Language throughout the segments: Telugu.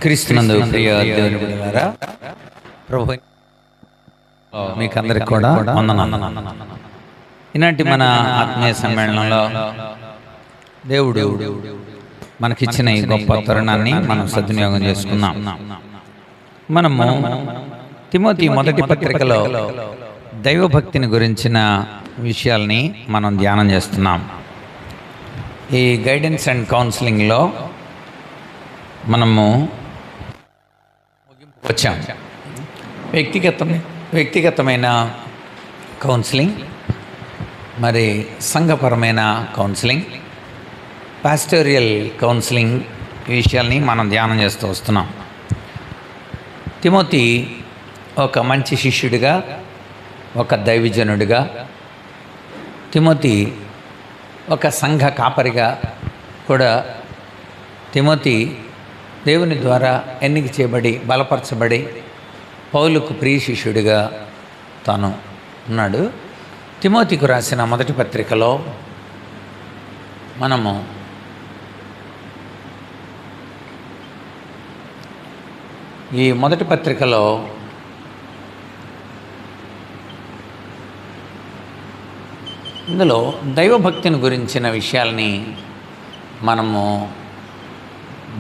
క్రీస్తునందు ప్రియ దేవుని బిడ్డలారా, ప్రభు మీకందరికి కూడా వందనాలు. ఈనాటి మన ఆత్మీయ సమ్మేళనంలో దేవుడు మనకిచ్చిన ఈ గొప్ప తరుణాన్ని మనం సద్వినియోగం చేసుకున్నాం. మనము తిమోతి మొదటి పత్రికలో దైవభక్తిని గురించిన విషయాల్ని మనం ధ్యానం చేస్తున్నాం. ఈ గైడెన్స్ అండ్ కౌన్సిలింగ్లో మనము వచ్చాం. వ్యక్తిగతమైన కౌన్సిలింగ్, మరి సంఘపరమైన కౌన్సిలింగ్, పాస్టోరియల్ కౌన్సిలింగ్ విషయాల్ని మనం ధ్యానం చేస్తూ వస్తున్నాం. తిమోతి ఒక మంచి శిష్యుడిగా, ఒక దైవజనుడిగా, తిమోతి ఒక సంఘ కాపరిగా కూడా, తిమోతి దేవుని ద్వారా ఎన్నిక చేయబడి బలపరచబడి పౌలుకు ప్రియ శిష్యుడిగా తాను ఉన్నాడు. తిమోతికు రాసిన మొదటి పత్రికలో మనము ఈ మొదటి పత్రికలో ఇందులో దైవభక్తిని గురించిన విషయాల్ని మనము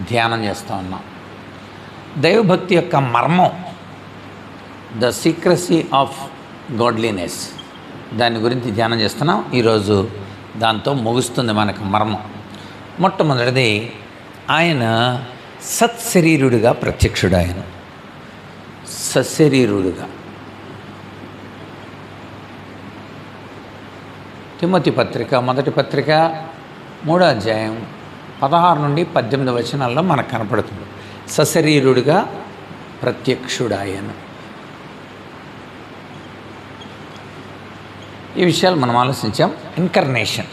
ధ్యానం చేస్తూ ఉన్నాం. దైవభక్తి యొక్క మర్మం, ద సీక్రసీ ఆఫ్ గాడ్లీనెస్, దాని గురించి ధ్యానం చేస్తున్నాం. ఈరోజు దాంతో ముగుస్తుంది మనకు మర్మం. మొట్టమొదటిది, ఆయన సత్శరీరుడిగా ప్రత్యక్షుడు. ఆయన సశరీరుడిగా. తిమోతి పత్రిక మొదటి పత్రిక 3వ అధ్యాయం 16 నుండి 18 వచనాల్లో మనకు కనపడుతుంది. సశరీరుడిగా ప్రత్యక్షుడాయను. ఈ విషయాలు మనం ఆలోచించాం. ఇన్కర్నేషన్,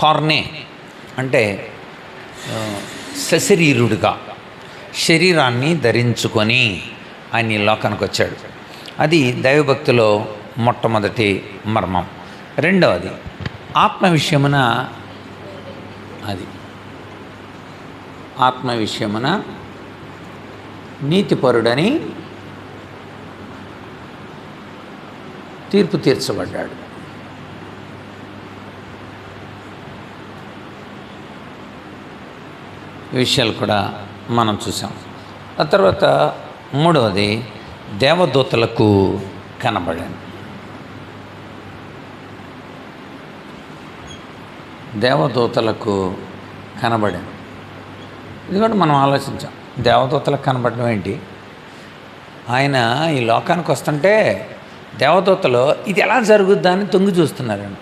కార్నే అంటే సశరీరుడిగా శరీరాన్ని ధరించుకొని ఆయన ఈ లోకానికి వచ్చాడు. అది దైవభక్తిలో మొట్టమొదటి మర్మం. రెండవది, ఆత్మ విషయమున, అది ఆత్మ విషయమున నీతిపరుడని తీర్పు తీర్చబడ్డాడు. ఈ విషయాలు కూడా మనం చూసాం. ఆ తర్వాత మూడవది, దేవదూతలకు కనబడాను. దేవదూతలకు కనబడాను. ఇది కూడా మనం ఆలోచించాం. దేవదూతలకు కనబడడం ఏంటి? ఆయన ఈ లోకానికి వస్తుంటే దేవదూతలు ఇది ఎలా జరుగుద్దా అని తొంగి చూస్తున్నారండి.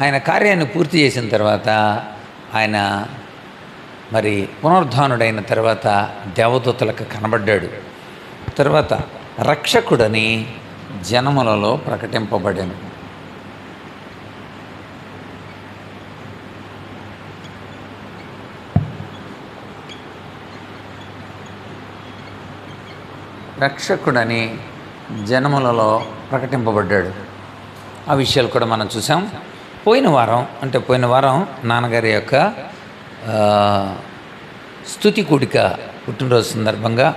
ఆయన కార్యాన్ని పూర్తి చేసిన తర్వాత, ఆయన మరి పునరుద్ధానుడైన తర్వాత దేవదూతలకు కనబడ్డాడు. తర్వాత రక్షకుడని జనములలో ప్రకటింపబడాను. రక్షకుడని జనములలో ప్రకటింపబడ్డాడు. ఆ విషయాలు కూడా మనం చూసాం. పోయిన వారం నాన్నగారి యొక్క స్తుతి కూడిక పుట్టినరోజు సందర్భంగా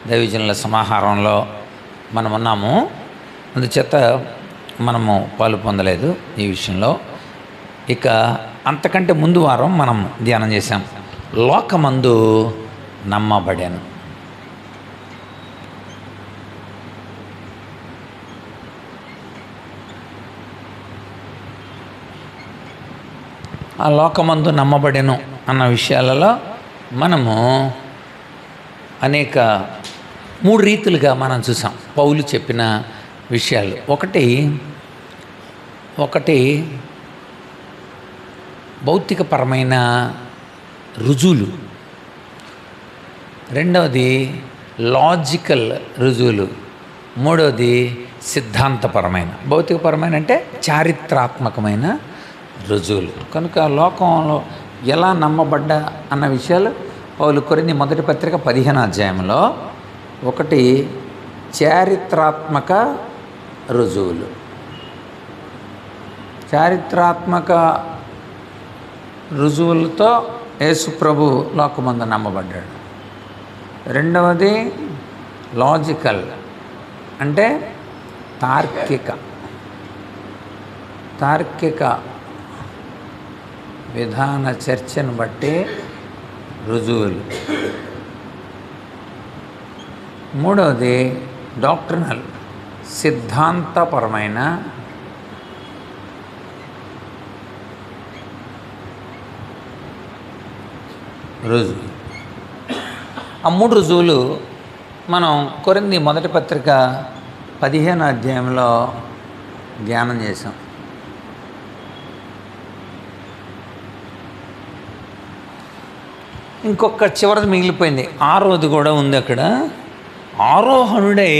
దైవజనుల సమాహారంలో మనం ఉన్నాము. అందుచేత మనము పాలు పొందలేదు ఈ విషయంలో. ఇక అంతకంటే ముందు వారం మనం ధ్యానం చేశాం. లోకమందు నమ్మబడాను. ఆ లోకమందు నమ్మబడెను అన్న విషయాలలో మనము అనేక 3 రీతులుగా మనం చూసాం. పౌలు చెప్పిన విషయాలు. ఒకటి భౌతికపరమైన రుజువులు, రెండవది లాజికల్ రుజువులు, మూడవది సిద్ధాంతపరమైన. భౌతికపరమైన అంటే చారిత్రాత్మకమైన రుజువులు. కనుక లోకంలో ఎలా నమ్మబడ్డా అన్న విషయాలు పౌలు కొరింథీ మొదటి పత్రిక 15వ అధ్యాయంలో, ఒకటి చారిత్రాత్మక రుజువులు, చారిత్రాత్మక రుజువులతో యేసు ప్రభు లోకమందు నమ్మబడ్డాడు. రెండవది లాజికల్, అంటే తార్కిక విధాన చర్చను బట్టి రుజువులు. మూడవది డాక్ట్రినల్, సిద్ధాంతపరమైన రుజువు. ఆ 3 రుజువులు మనం కొరింథీ మొదటి పత్రిక 15వ అధ్యాయంలో ధ్యానం చేసాం. ఇంకొక చివరిది మిగిలిపోయింది, 6వది కూడా ఉంది అక్కడ. ఆరోహణుడై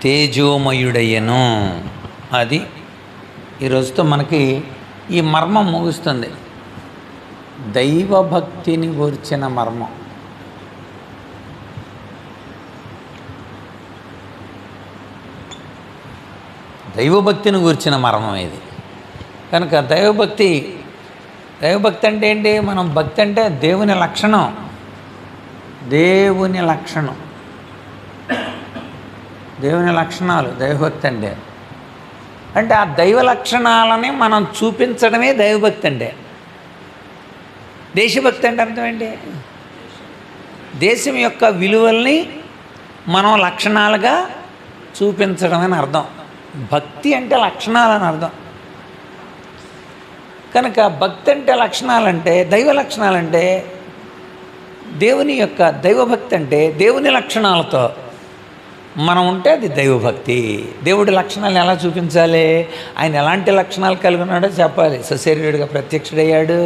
తేజోమయుడయ్యను. అది ఈరోజుతో మనకి ఈ మర్మం ముగుస్తుంది. దైవభక్తిని గూర్చిన మర్మం. దైవభక్తిని గూర్చిన మర్మం ఇది. కనుక దైవభక్తి అంటే ఏంటి? మనం భక్తి అంటే దేవుని లక్షణం, దేవుని లక్షణాలు దైవభక్తి అంటే ఆ దైవ లక్షణాలని మనం చూపించడమే దైవభక్తి అంటే. దేశభక్తి అంటే అర్థం ఏంటి? దేశం యొక్క విలువల్ని మనం లక్షణాలుగా చూపించడం అని అర్థం. భక్తి అంటే లక్షణాలని అర్థం. కనుక భక్తి అంటే లక్షణాలంటే, దైవ లక్షణాలంటే దేవుని యొక్క దైవభక్తి అంటే దేవుని లక్షణాలతో మనం ఉంటే అది దైవభక్తి. దేవుడి లక్షణాలను ఎలా చూపించాలి? ఆయన ఎలాంటి లక్షణాలు కలిగి ఉన్నాడో చెప్పాలి. సశరీరుడిగా ప్రత్యక్షుడయ్యాడు,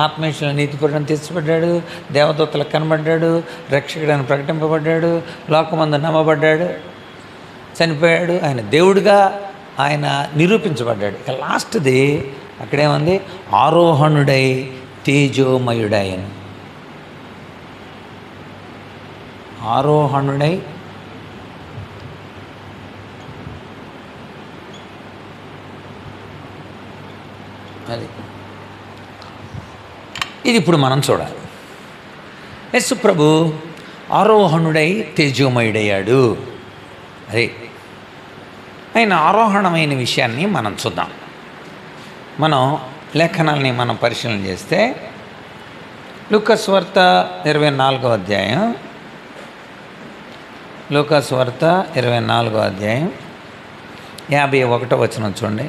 ఆత్మీయులను నీతిపూర్ణం తీర్చబడ్డాడు, దేవదూతలకు కనబడ్డాడు, రక్షకుడని ప్రకటింపబడ్డాడు, లోకమందు నమ్మబడ్డాడు, చనిపోయాడు, ఆయన దేవుడిగా ఆయన నిరూపించబడ్డాడు. ఇక లాస్ట్ది అక్కడేముంది? ఆరోహణుడై తేజోమయుడైన. ఆరోహణుడై అది ఇది ఇప్పుడు మనం చూడాలి. యేసు ప్రభు ఆరోహణుడై తేజోమయుడయ్యాడు. అదే ఆయన ఆరోహణమైన విషయాన్ని మనం చూద్దాం. మనం లేఖనాల్ని మనం పరిశీలన చేస్తే లూకా సువార్త 24వ అధ్యాయం, లూకా సువార్త 24వ అధ్యాయం 51వ వచనం చూడండి.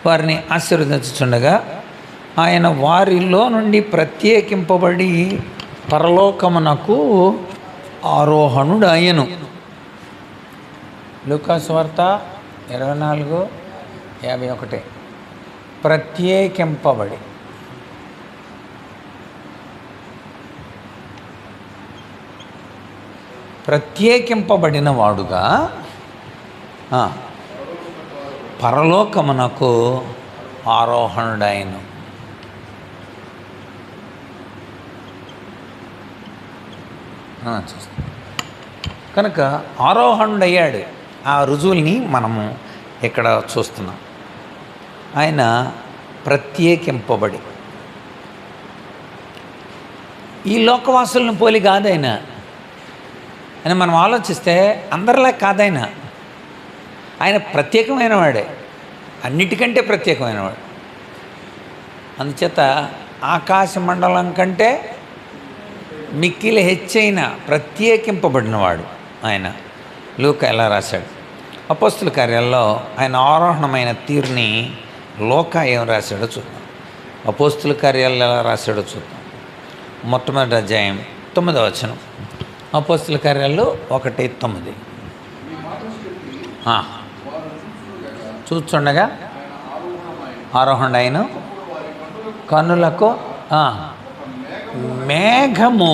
వారిని ఆశీర్వదించుచుండగా ఆయన వారిలో నుండి ప్రత్యేకింపబడి పరలోకమునకు ఆరోహణుడయ్యను. లూకా సువార్త 24:51. ప్రత్యేకింపబడి. ప్రత్యేకింపబడిన వాడుగా పరలోకమునకు ఆరోహణుడైను. కనుక ఆరోహణుడయ్యాడు. ఆ రుజువుల్ని మనము ఇక్కడ చూస్తున్నాం. ఆయన ప్రత్యేకింపబడి, ఈ లోకవాసులను పోలి కాదైన అని మనం ఆలోచిస్తే అందరిలా కాదైనా. ఆయన ప్రత్యేకమైన వాడే, అన్నిటికంటే ప్రత్యేకమైనవాడు. అందుచేత ఆకాశ మండలం కంటే మిక్కిలి హెచ్చైన ప్రత్యేకింపబడినవాడు ఆయన. లూకా ఎలా రాశాడు? అపోస్తుల కార్యాల్లో ఆయన ఆరోహణమైన తీరుని లూకా ఏం రాశాడో చూద్దాం. అపోస్తుల కార్యాల్లో ఎలా రాశాడో చూద్దాం. మొట్టమొదటి అధ్యాయం 9వ వచనం. అపోస్తుల కార్యాల్లో 1:9. చూస్తుండగా ఆరోహణ కన్నులకు మేఘము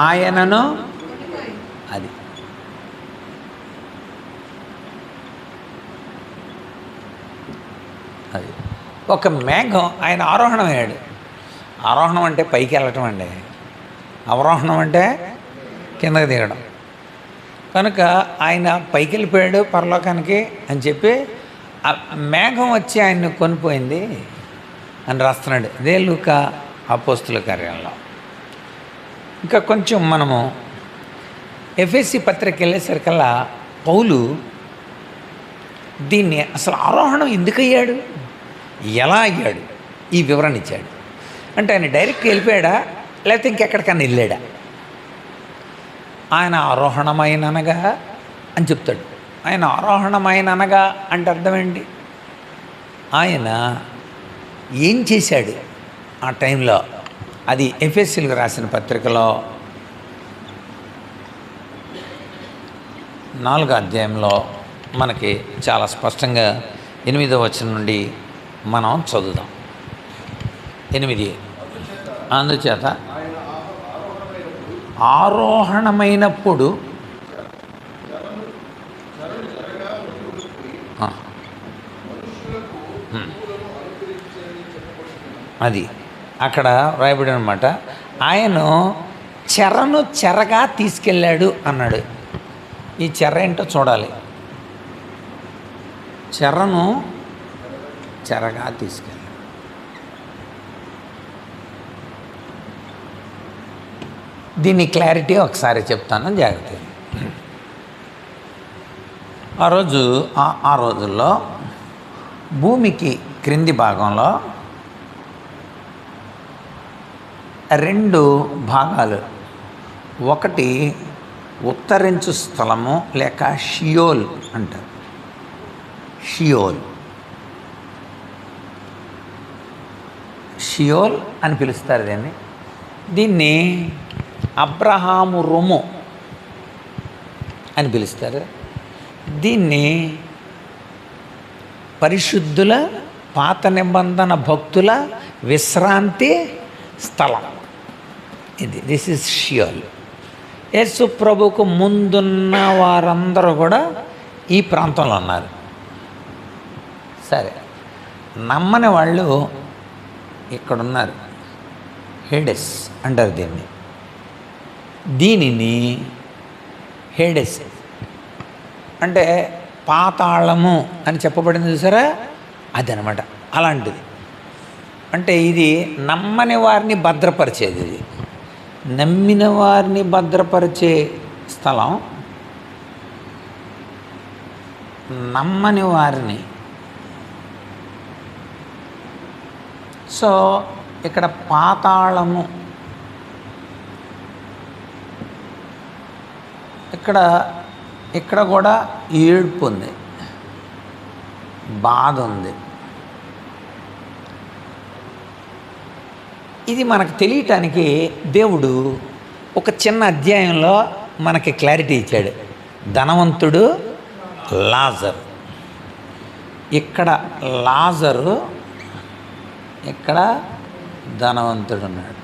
ఆయనను, అది అది ఒక మేఘం ఆయన ఆరోహణమయ్యాడు. ఆరోహణం అంటే పైకి వెళ్ళటం అండి, అవరోహణం అంటే కిందకి దిగడం. కనుక ఆయన పైకి వెళ్ళిపోయాడు పరలోకానికి అని చెప్పి ఆ మేఘం వచ్చి ఆయన్ని కొనిపోయింది అని రాస్తున్నాడు. అదే లూకా అపోస్తుల కార్యాల్లో. ఇంకా కొంచెం మనము ఎఫెసీ పత్రిక వెళ్ళేసరికల్లా పౌలు దీన్ని అసలు ఆరోహణం ఎందుకు అయ్యాడు, ఎలా అయ్యాడు, ఈ వివరణ ఇచ్చాడు. అంటే ఆయన డైరెక్ట్గా వెళ్ళిపోయాడా లేకపోతే ఇంకెక్కడికన్నా వెళ్ళాడా? ఆయన ఆరోహణమైననగా అని చెప్తాడు. ఆయన ఆరోహణమైననగా అంటే అర్థమేంటి? ఆయన ఏం చేశాడు ఆ టైంలో, అది ఎఫెసీలకు రాసిన పత్రికలో 4వ అధ్యాయంలో మనకి చాలా స్పష్టంగా 8వ వచనం నుండి మనం చదువుదాం. 8. అందుచేత ఆరోహణమైనప్పుడు అది అక్కడ రాయబడి అనమాట. ఆయన చెరగా తీసుకెళ్ళాడు అన్నాడు. ఈ చెర ఏంటో చూడాలి. చెరగా తీసుకెళ్ళాడు. దీని క్లారిటీ ఒకసారి చెప్తాను జాగ్రత్తగా. ఆ రోజుల్లో భూమికి క్రింది భాగంలో 2 భాగాలు, ఒకటి ఉత్తరించు స్థలము లేక షియోల్ అంటారు. షియోల్ అని పిలుస్తారు దీన్ని అబ్రహాము రొమ్ము అని పిలుస్తారు. దీన్ని పరిశుద్ధుల పాత నిబంధన భక్తుల విశ్రాంతి స్థలం. This is Sheol. యేసు ప్రభుకు ముందున్న వారందరూ కూడా ఈ ప్రాంతంలో ఉన్నారు. సరే, నమ్మని వాళ్ళు ఇక్కడున్నారు. హేడెస్ అంటారు దీనిని హేడెస్ అంటే పాతాళము అని చెప్పబడింది చూసారా, అదనమాట. అలాంటిది అంటే ఇది నమ్మని వారిని భద్రపరిచేది. ఇది నమ్మిన వారిని భద్రపరిచే స్థలం. నమ్మని వారిని, సో ఇక్కడ పాతాళము, ఇక్కడ కూడా ఏడ్పు ఉంది, బాధ ఉంది. ఇది మనకు తెలియటానికి దేవుడు ఒక చిన్న అధ్యాయంలో మనకి క్లారిటీ ఇచ్చాడు. ధనవంతుడు లాజరు, ఇక్కడ లాజరు, ఇక్కడ ధనవంతుడు ఉన్నాడు.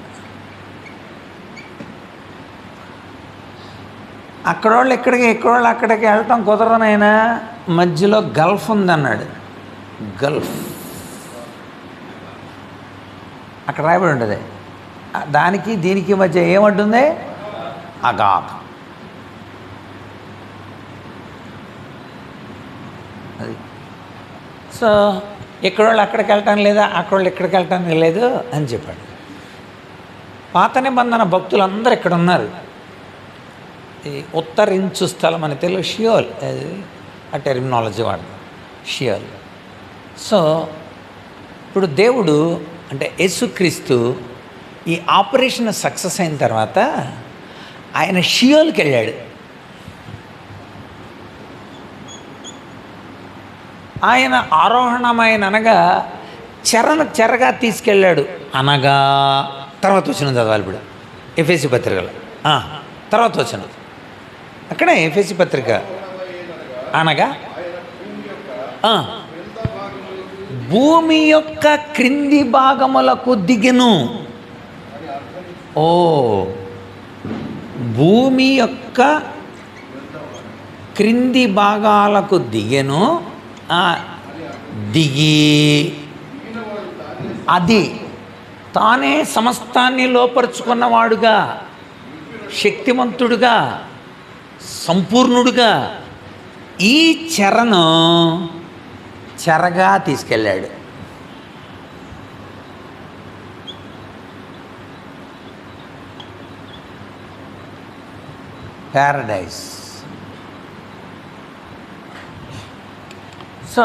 అక్కడోళ్ళు ఇక్కడికి, ఇక్కడోళ్ళు అక్కడికి వెళ్ళటం కుదరనైనా మధ్యలో గల్ఫ్ ఉందన్నాడు. గల్ఫ్ అక్కడ రాయబడి ఉంటుంది. దానికి దీనికి మధ్య ఏమంటుంది? అగాధం. అది. సో ఇక్కడోళ్ళు అక్కడికి వెళ్ళటం లేదా, అక్కడోళ్ళు ఇక్కడికి వెళ్ళటం లేదు అని చెప్పాడు. పాత నిబంధన భక్తులందరూ ఇక్కడ ఉన్నారు. ఈ ఉత్తరించు స్థలం అని తెలుగు షియోల్, ఆ టెర్మినాలజీ వాడు షియోల్. సో ఇప్పుడు దేవుడు అంటే యేసుక్రీస్తు ఈ ఆపరేషన్ సక్సెస్ అయిన తర్వాత ఆయన షియోల్కి వెళ్ళాడు. ఆయన ఆరోహణమైన అనగా చెరగా తీసుకెళ్ళాడు అనగా, తర్వాత వచ్చిన చదవాలి ఇప్పుడు ఎఫెసీ పత్రికలో తర్వాత వచ్చిన అక్కడే ఎఫెసీ పత్రిక అనగా భూమి యొక్క క్రింది భాగములకు దిగెను. భూమి యొక్క క్రింది భాగాలకు దిగెను. దిగి అది తానే సమస్తాన్ని లోపరుచుకున్నవాడుగా, శక్తిమంతుడుగా, సంపూర్ణుడుగా ఈ చెరగా తీసుకెళ్ళాడు. ప్యారడైస్. సో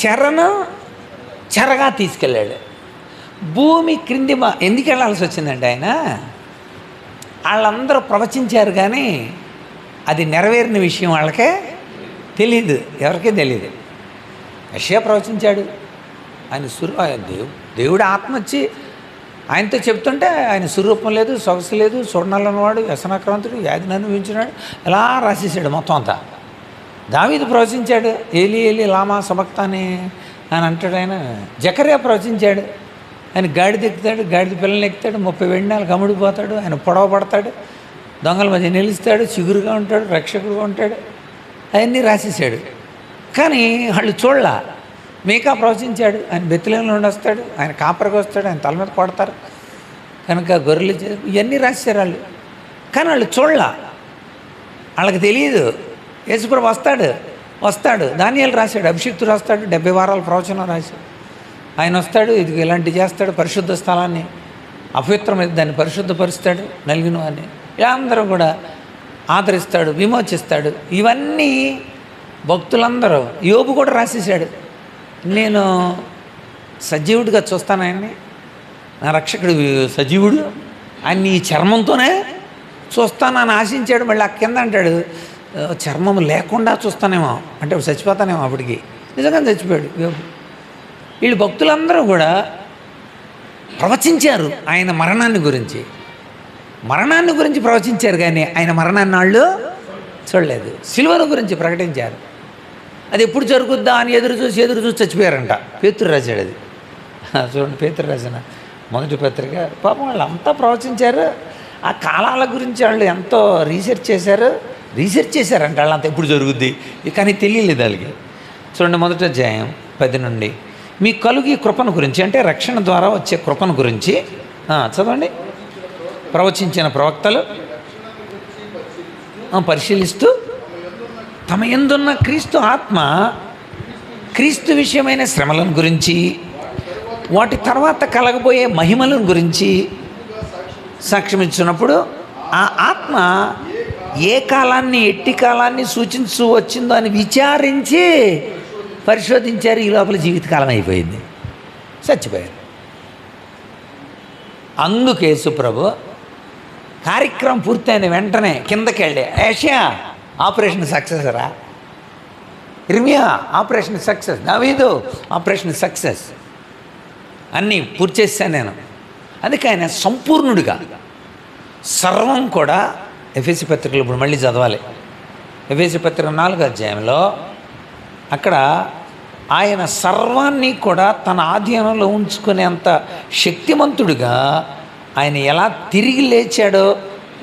చెరను చెరగా తీసుకెళ్ళాడు. భూమి క్రింది ఎందుకు వెళ్ళాల్సి వచ్చిందంటే ఆయన వాళ్ళందరూ ప్రవచించారు కానీ అది నెరవేరిన విషయం వాళ్ళకే తెలీదు, ఎవరికీ తెలీదు. యెషయా ప్రవచించాడు, ఆయన దేవుడు ఆత్మ వచ్చి ఆయనతో చెప్తుంటే ఆయన స్వరూపం లేదు, సొగసు లేదు, చూడనల్లనివాడు, వ్యసనాక్రాంతుడు, వ్యాధిని అనుభవించినాడు, ఇలా రాసేసాడు మొత్తం అంతా. దావీదు ప్రవచించాడు, ఏలి ఏలి లామా సబక్తాని అని అంటాడు ఆయన. జకర్యా ప్రవచించాడు, ఆయన గాడిద ఎక్కుతాడు, గాడిద పిల్లల్ని ఎక్కుతాడు, 30 వెండాలు గమ్ముడిపోతాడు, ఆయన పొడవ పడతాడు, దొంగల మధ్య నిలుస్తాడు, చిగురుగా ఉంటాడు, రక్షకుడుగా ఉంటాడు, అవన్నీ రాసేసాడు. కానీ వాళ్ళు చూడలా. మీకా ప్రవచించాడు, ఆయన బెత్లెహేములో నుండి వస్తాడు, ఆయన కాపరికి వస్తాడు, ఆయన తల మీద కొడతారు కనుక గొర్రెలు ఇవన్నీ రాశారు వాళ్ళు. కానీ వాళ్ళు చూడలా, వాళ్ళకి తెలియదు. యేసుప్రభు వస్తాడు దానియేలు రాశాడు, అభిషిక్తుడు వస్తాడు, 70 వారాల ప్రవచనం రాశాడు. ఆయన వస్తాడు, ఇది ఇలాంటి చేస్తాడు, పరిశుద్ధ స్థలాన్ని అపవిత్రమైతే దాన్ని పరిశుద్ధపరుస్తాడు, నలిగిన వాడిని ఇలా అందరూ కూడా ఆదరిస్తాడు, విమోచిస్తాడు. ఇవన్నీ భక్తులందరూ, యోబు కూడా రాసేసాడు, నేను సజీవుడిగా చూస్తాను ఆయన్ని, నా రక్షకుడు సజీవుడు, ఆయన ఈ చర్మంతోనే చూస్తానని ఆశించాడు. మళ్ళీ ఆ కింద అంటాడు, చర్మం లేకుండా చూస్తానేమో అంటే చచ్చిపోతానేమో. అప్పటికి నిజంగా చచ్చిపోయాడు యోబు. వీళ్ళు భక్తులందరూ కూడా ప్రవచించారు ఆయన మరణాన్ని గురించి ప్రవచించారు, కానీ ఆయన మరణాన్ని వాళ్ళు చూడలేదు. సిలువను గురించి ప్రకటించారు, అది ఎప్పుడు జరుగుద్దా అని ఎదురు చూసి చచ్చిపోయారంట. పేతురు రాశాడు అది. చూడండి, పేతురు రాసిన మొదటి పత్రిక. పాపం వాళ్ళు అంతా ప్రవచించారు, ఆ కాలాల గురించి వాళ్ళు ఎంతో రీసెర్చ్ చేశారంట వాళ్ళంతా ఎప్పుడు జరుగుద్ది, కానీ తెలియలేదు వాళ్ళకి. చూడండి, మొదటి అధ్యాయం 10 నుండి. మీ కలుగు ఈ కృపను గురించి, అంటే రక్షణ ద్వారా వచ్చే కృపను గురించి చదవండి. ప్రవచించిన ప్రవక్తలు పరిశీలిస్తూ తమ యందున్న క్రీస్తు ఆత్మ క్రీస్తు విషయమైన శ్రమలను గురించి, వాటి తర్వాత కలగబోయే మహిమలను గురించి సాక్ష్యం ఇచ్చినప్పుడు ఆ ఆత్మ ఏ కాలాన్ని ఎట్టి కాలాన్ని సూచించు వచ్చిందో అని విచారించి పరిశోధించారు. ఈ లోపల జీవితకాలం అయిపోయింది, చచ్చిపోయారు. అందుకు యేసు ప్రభు కార్యక్రమం పూర్తయిన వెంటనే కిందకి వెళ్ళి, యెషయా ఆపరేషన్ సక్సెస్ రా, ఇర్మియా ఆపరేషన్ సక్సెస్, దావీదు ఆపరేషన్ సక్సెస్, అన్నీ పూర్తి చేశాను నేను. అందుకే ఆయన సంపూర్ణుడిగా సర్వం కూడా. ఎఫెసీ పత్రికలు ఇప్పుడు మళ్ళీ చదవాలి. ఎఫెసీ పత్రిక 4వ అధ్యాయంలో అక్కడ ఆయన సర్వాన్ని కూడా తన ఆధీనంలో ఉంచుకునేంత శక్తిమంతుడిగా ఆయన ఎలా తిరిగి లేచాడో,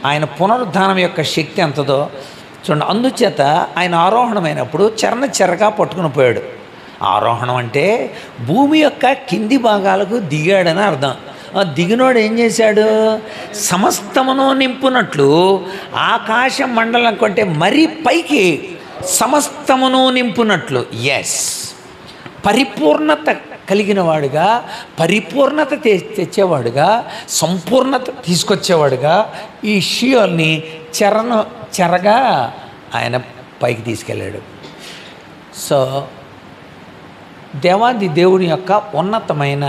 ఆయన పునరుద్ధానం యొక్క శక్తి ఎంతదో చూడండి. అందుచేత ఆయన ఆరోహణమైనప్పుడు చెరగా పట్టుకుని పోయాడు. ఆరోహణం అంటే భూమి యొక్క కింది భాగాలకు దిగాడని అర్థం. దిగినోడు ఏం చేశాడు? సమస్తమును నింపునట్లు ఆకాశ మండలం కంటే మరీ పైకి సమస్తమును నింపునట్లు, ఎస్, పరిపూర్ణత కలిగిన వాడుగా, పరిపూర్ణత తెచ్చేవాడుగా, సంపూర్ణత తీసుకొచ్చేవాడుగా ఈ షియోల్ని చెరగా ఆయన పైకి తీసుకెళ్ళాడు. సో దేవుని యొక్క ఉన్నతమైన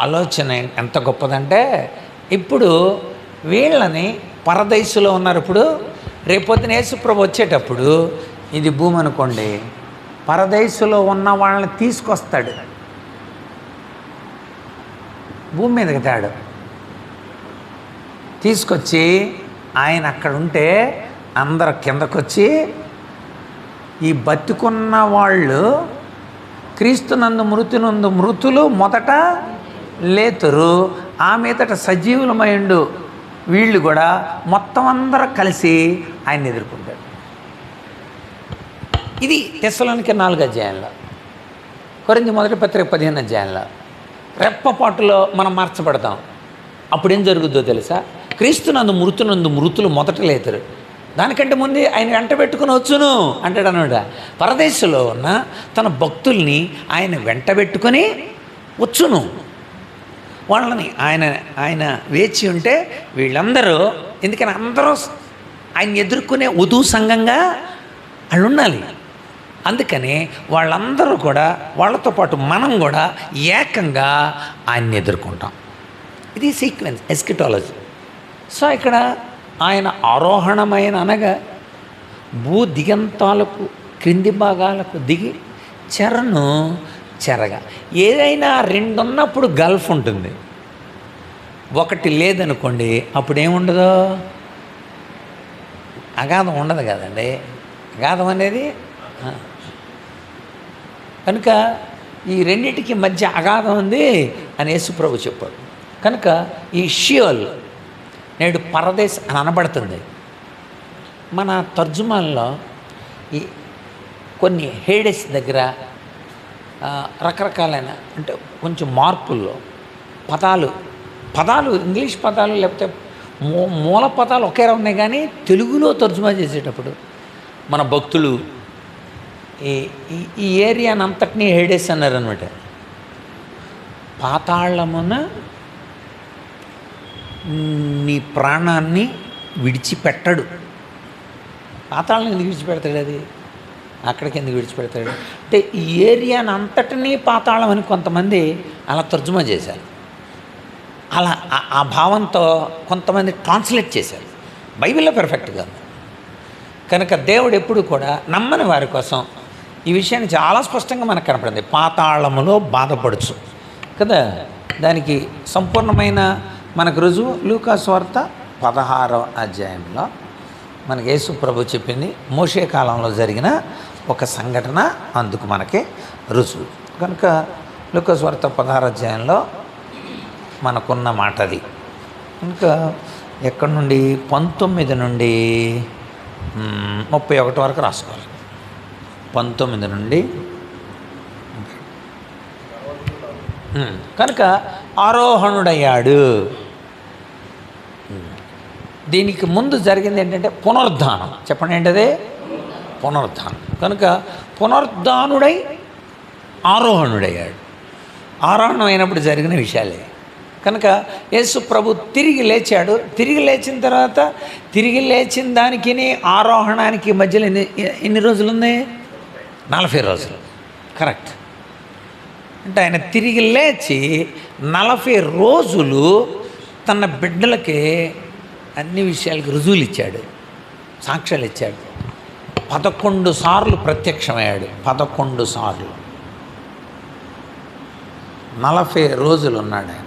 ఆలోచన ఎంత గొప్పదంటే, ఇప్పుడు వీళ్ళని పరదైసులో ఉన్నారు. ఇప్పుడు రేపొద్దున యేసుప్రభు వచ్చేటప్పుడు, ఇది భూమి అనుకోండి, పరదైసులో ఉన్న వాళ్ళని తీసుకొస్తాడు, భూమి మీదకి తాడు తీసుకొచ్చి ఆయన అక్కడ ఉంటే అందరు కిందకొచ్చి ఈ బతికున్న వాళ్ళు క్రీస్తునందు మృతులు మొదట లేతురు, ఆ మీదట సజీవులమైండు వీళ్ళు కూడా మొత్తం అందరూ కలిసి ఆయన ఎదుర్కొంటారు. ఇది తెస్సలోనికీ 4వ అధ్యాయంలో, కొరింథీ మొదటి పత్రిక 15వ అధ్యాయంలో రెప్పపాటులో మనం మార్చబడతాం. అప్పుడు ఏం జరుగుద్దో తెలుసా? క్రీస్తునందు మృతులు మొదట లేతురు, దానికంటే ముందే ఆయన వెంట పెట్టుకుని వచ్చును అంటాడు అన్నమాట. పరదేశంలో ఉన్న తన భక్తుల్ని ఆయన వెంట పెట్టుకొని వచ్చును. వాళ్ళని ఆయన వేచి ఉంటే వీళ్ళందరూ, ఎందుకని అందరూ ఆయన ఎదుర్కొనే వధువు సంఘంగా వాళ్ళు ఉండాలి. అందుకని వాళ్ళందరూ కూడా, వాళ్ళతో పాటు మనం కూడా ఏకంగా ఆయన్ని ఎదుర్కొంటాం. ఇది సీక్వెన్స్, ఎస్కిటాలజీ. సో ఇక్కడ ఆయన ఆరోహణమైన అనగా భూ దిగంతాలకు క్రింది భాగాలకు దిగి చెరను చెరగా. ఏదైనా రెండు ఉన్నప్పుడు గల్ఫ్ ఉంటుంది, ఒకటి లేదనుకోండి అప్పుడు ఏముండదు, అగాధం ఉండదు కదండి. అగాధం అనేది కనుక ఈ రెండింటికి మధ్య అగాధం ఉంది అని యేసుప్రభు చెప్పాడు. కనుక ఈ షియోల్ నేడు పరదేశ్ అని అనబడుతుంది. మన తర్జుమాల్లో ఈ కొన్ని హేడెస్ దగ్గర రకరకాలైన అంటే కొంచెం మార్పుల్లో పదాలు ఇంగ్లీష్ పదాలు లేకపోతే మూల పదాలు ఒకేలా ఉన్నాయి, కానీ తెలుగులో తర్జుమా చేసేటప్పుడు మన భక్తులు ఈ ఏరియాని అంతటినీ హేడెస్ అన్నారనమాట. పాతాళమున నీ ప్రాణాన్ని విడిచిపెట్టడు. పాతాళం ఎందుకు విడిచిపెడతాడు? అది అక్కడికి ఎందుకు విడిచిపెడతాడు అంటే ఈ ఏరియాని అంతటినీ పాతాళం అని కొంతమంది అలా తర్జుమా చేశారు. అలా ఆ భావంతో కొంతమంది ట్రాన్స్లేట్ చేశారు. బైబిల్లో పెర్ఫెక్ట్గా ఉంది. కనుక దేవుడు ఎప్పుడు కూడా నమ్మని వారి కోసం ఈ విషయాన్ని చాలా స్పష్టంగా మనకు కనపడింది. పాతాళములో బాధపడుచు కదా, దానికి సంపూర్ణమైన మనకు రుజువు లూకా సువార్త 16వ అధ్యాయంలో మనకి యేసు ప్రభు చెప్పింది. మోషే కాలంలో జరిగిన ఒక సంఘటన అందుకు మనకి రుజువు. కనుక లూకా సువార్త 16వ అధ్యాయంలో మనకున్న మాట అది. ఇంకా ఎక్కడి నుండి 19 నుండి 31 వరకు రాసుకోవాలి. 19 నుండి కనుక ఆరోహణుడయ్యాడు. దీనికి ముందు జరిగింది ఏంటంటే పునరుద్ధానం. చెప్పండి ఏంటదే? పునరుద్ధానం. కనుక పునరుద్ధానుడై ఆరోహణుడయ్యాడు. ఆరోహణం అయినప్పుడు జరిగిన విషయాలే. కనుక యేసు ప్రభు తిరిగి లేచాడు. తిరిగి లేచిన తర్వాత తిరిగి లేచిన దానికి ఆరోహణానికి మధ్యలో ఎన్ని రోజులు ఉంది? 40 రోజులు. కరెక్ట్. అంటే ఆయన తిరిగి లేచి 40 రోజులు తన బిడ్డలకి అన్ని విషయాలకి రుజువులు ఇచ్చాడు, సాక్ష్యాలు ఇచ్చాడు. 11 సార్లు ప్రత్యక్షమయ్యాడు. 11 సార్లు 40 రోజులు ఉన్నాడు ఆయన.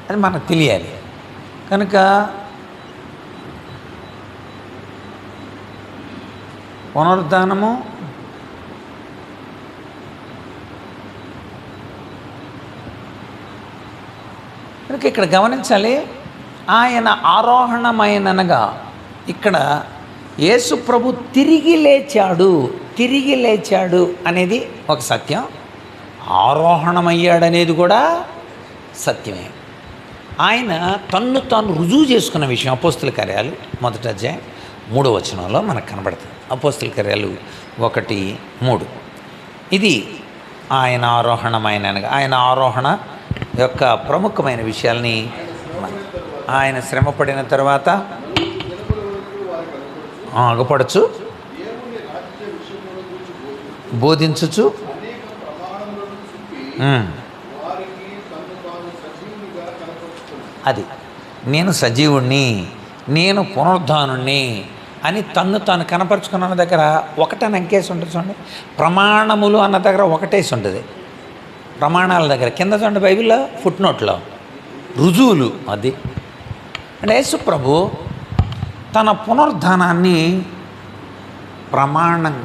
అది మనకు తెలియాలి. కనుక పునరుద్ధానము కనుక ఇక్కడ గమనించాలి. ఆయన ఆరోహణమైననగా ఇక్కడ యేసు ప్రభు తిరిగి లేచాడు అనేది ఒక సత్యం. ఆరోహణమయ్యాడనేది కూడా సత్యమే. ఆయన తన్ను తాను రుజువు చేసుకున్న విషయం అపోస్తుల కార్యాలు 1వ అధ్యాయం 3వ వచనంలో మనకు కనబడుతుంది. అపోస్తుల కార్యాలు 1:3. ఇది ఆయన ఆరోహణమైననగా ఆయన ఆరోహణ యొక్క ప్రముఖమైన విషయాల్ని ఆయన శ్రమపడిన తర్వాత అగపడచ్చు, బోధించుచు అది నేను సజీవుణ్ణి, నేను పునరుద్ధానుణ్ణి అని తన్ను తాను కనపరుచుకున్న దగ్గర ఒకటని అంకేసి ఉంటుంది చూడండి. ప్రమాణములు అన్న దగ్గర ఒకటేసి ఉంటుంది. ప్రమాణాల దగ్గర కింద చూడండి బైబిల్లో ఫుట్ నోట్లో రుజువులు. అది అంటే యేసు ప్రభు తన పునరుద్ధానాన్ని ప్రమాణం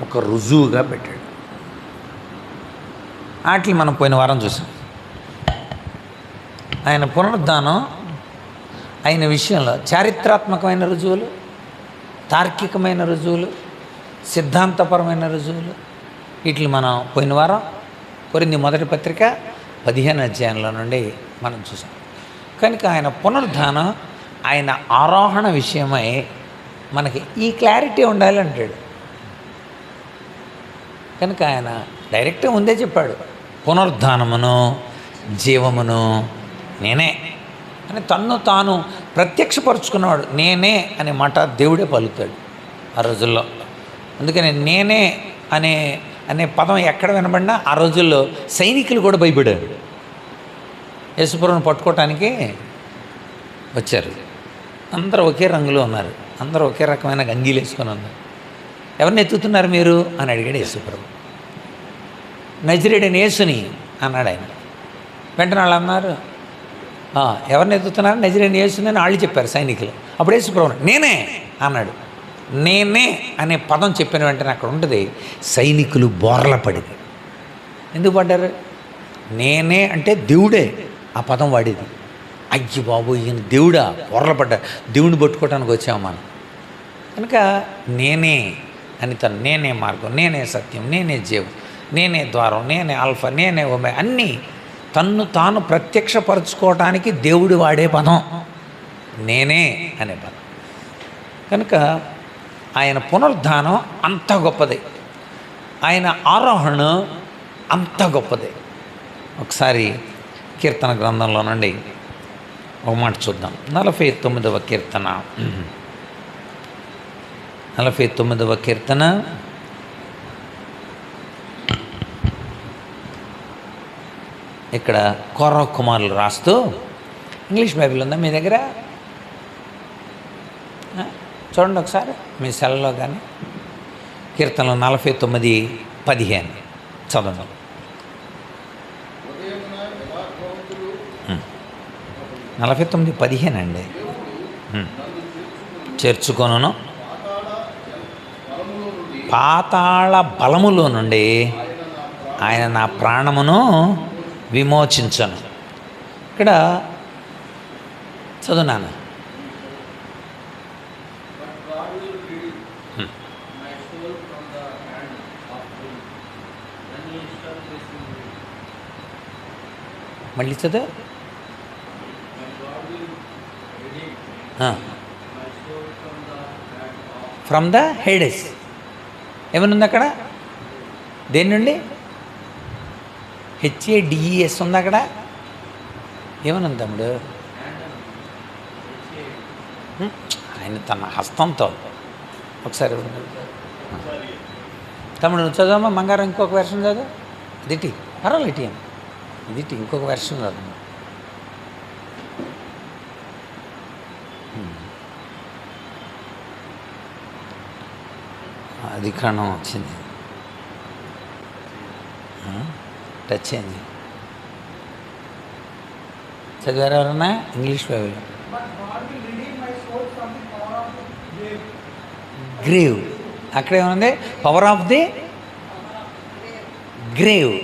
ఒక రుజువుగా పెట్టాడు. వాటిని మనం పోయిన వారం చూసాం. ఆయన పునరుద్ధానం అయిన విషయంలో చారిత్రాత్మకమైన రుజువులు, తార్కికమైన రుజువులు, సిద్ధాంతపరమైన రుజువులు, వీటిని మనం పోయిన వారం కొరింథీ మొదటి పత్రిక 15వ అధ్యాయంలో నుండి మనం చూసాం. కనుక ఆయన పునరుద్ధానం, ఆయన ఆరోహణ విషయమై మనకి ఈ క్లారిటీ ఉండాలంటాడు. కనుక ఆయన డైరెక్ట్గా ముందే చెప్పాడు, పునరుద్ధానమును జీవమును నేనే అని తన్ను తాను ప్రత్యక్షపరుచుకున్నవాడు. నేనే అనే మాట దేవుడే పలుకుతాడు ఆ రోజుల్లో. అందుకని నేనే అనే అనే పదం ఎక్కడ వినబడినా ఆ రోజుల్లో సైనికులు కూడా భయపడారు. యేసుప్రభువుని పట్టుకోవటానికి వచ్చారు. అందరూ ఒకే రంగులో ఉన్నారు, అందరూ ఒకే రకమైన గంగీలు వేసుకొని ఉన్నారు. ఎవరిని ఎత్తుతున్నారు మీరు అని అడిగాడు యేసుప్రభు. నజరేయుడైన యేసుని అన్నాడు ఆయన. వెంటనే వాళ్ళు అన్నారు, ఎవరిని ఎత్తుతున్నారు? నజరేయుడైన యేసుని అని వాళ్ళు చెప్పారు సైనికులు. అప్పుడు యేసుప్రభు నేనే అన్నాడు. నేనే అనే పదం చెప్పిన వెంటనే అక్కడ ఉంటుంది సైనికులు బోర్ల పడింది. ఎందుకు పడ్డారు? నేనే అంటే దేవుడే ఆ పదం వాడేది. అయ్యి బాబు ఈయన దేవుడా, బోర్ల పడ్డారు, దేవుడిని పట్టుకోవడానికి వచ్చాము మనం. కనుక నేనే అని తను, నేనే మార్గం, నేనే సత్యం, నేనే జీవం, నేనే ద్వారం, నేనే ఆల్ఫా, నేనే ఒమేగా అన్నీ తన్ను తాను ప్రత్యక్షపరచుకోవటానికి దేవుడు వాడే పదం నేనే అనే పదం. కనుక ఆయన పునరుద్ధానం అంత గొప్పది, ఆయన ఆరోహణ అంత గొప్పది. ఒకసారి కీర్తన గ్రంథంలో నుండి ఒక మాట చూద్దాం. 49వ కీర్తన, 49వ కీర్తన ఇక్కడ కోరహ కుమారులు రాస్తూ, ఇంగ్లీష్ బైబిల్ ఉందా మీ దగ్గర? చూడండి ఒకసారి మీ సెల్లో కానీ. కీర్తనలు 49:15 చదవండి. 49:15 అండి. చేర్చుకొనును పాతాళ బలములో నుండి ఆయన నా ప్రాణమును విమోచించను. ఇక్కడ చదువునాను. మళ్ళీ చదువు. ఫ్రమ్ ద హేడెస్ ఏమనుంది అక్కడ? దేని నుండి? HADES ఉంది అక్కడ. ఏమనుంది తమ్ముడు? ఆయన తన హస్తంతో ఒకసారి తమ్ముడు నువ్వు చదవమ్మా. మంగారం ఇంకొక వెర్షన్ చదువు. ఇదిటి పర్వాలేదు, ఇటీ ఇదిటి ఇంకొక వెర్షన్ చదువు. అధికారం వచ్చింది, టచ్ అయింది. చదివారు ఎవరన్నా ఇంగ్లీష్ బైబిల్? గ్రేవ్. అక్కడేముంది? Power of the grave.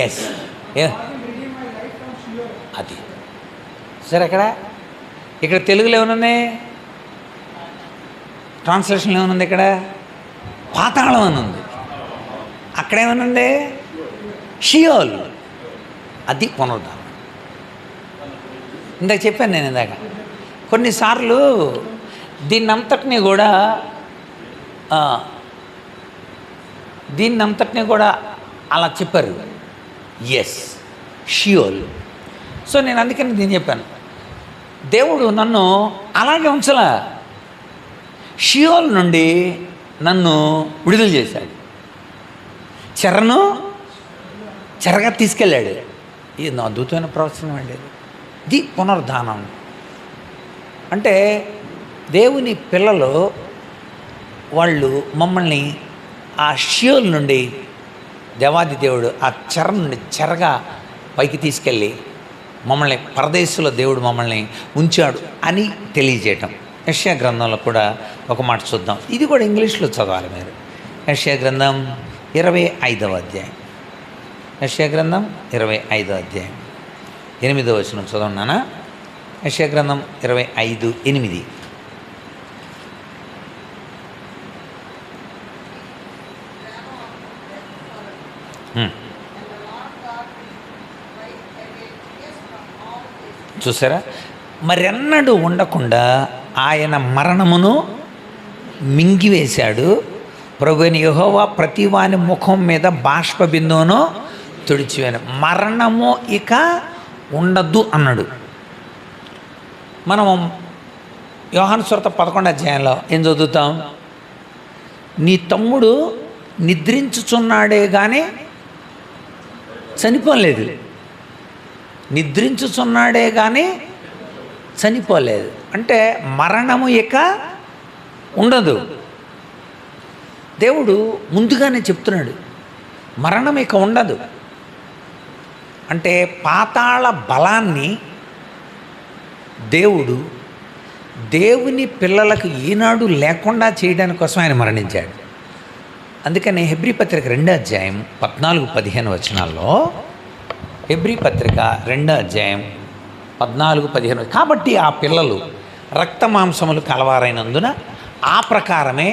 Yes, అది సరే. ఇక్కడ తెలుగులో ఏమనుంది? ట్రాన్స్లేషన్లో ఏమనుంది? ఇక్కడ పాతాళం అని ఉంది. అక్కడేమనుంది? షియోల్. అది పునరుద్ధానం. ఇందాక చెప్పాను నేను. ఇందాక కొన్నిసార్లు దీన్నంతటినీ కూడా అలా చెప్పారు. Yes, Sheol. సో నేను అందుకని దీన్ని చెప్పాను. దేవుడు నన్ను అలాగే ఉంచలా, షియోల్ నుండి నన్ను విడుదల చేశాడు, చెరగా తీసుకెళ్ళాడు. ఇది నా అద్భుతమైన ప్రవచనం అండి. ఇది పునరుద్ధానం అంటే. దేవుని పిల్లలు వాళ్ళు మమ్మల్ని ఆ షియోల్ నుండి దేవాది దేవుడు ఆ చెర నుండి చెరగా పైకి తీసుకెళ్ళి మమ్మల్ని పరదేశంలో దేవుడు మమ్మల్ని ఉంచాడు అని తెలియజేయటం. యెషయా గ్రంథంలో కూడా ఒక మాట చూద్దాం. ఇది కూడా ఇంగ్లీష్లో చదవాలి మీరు. యెషయా గ్రంథం 25వ అధ్యాయం. యెషయా గ్రంథం 25వ అధ్యాయం 8వ వచనం చదవన్నానా? యెషయా గ్రంథం 25:8. చూసారా? మరెన్నడూ ఉండకుండా ఆయన మరణమును మింగివేశాడు. ప్రభువైన యెహోవా ప్రతి వాని ముఖం మీద బాష్ప బిందువును తుడిచివేయను, మరణము ఇక ఉండదు అన్నాడు. మనం యోహాను సువార్త 11వ అధ్యాయంలో ఏం చదువుతాం? నీ తమ్ముడు నిద్రించుచున్నాడే కానీ చనిపోలేదు, నిద్రించుచున్నాడే కానీ చనిపోలేదు. అంటే మరణము ఇక ఉండదు. దేవుడు ముందుగానే చెప్తున్నాడు మరణం ఇక ఉండదు. అంటే పాతాళ బలాన్ని దేవుని పిల్లలకు ఈనాడు లేకుండా చేయడానికి కోసం ఆయన మరణించాడు. అందుకని హెబ్రీ పత్రిక 2వ అధ్యాయం 14-15 వచనాల్లో, హెబ్రీ పత్రిక 2వ అధ్యాయం 14-15, కాబట్టి ఆ పిల్లలు రక్త మాంసములు కలవారైనందున ఆ ప్రకారమే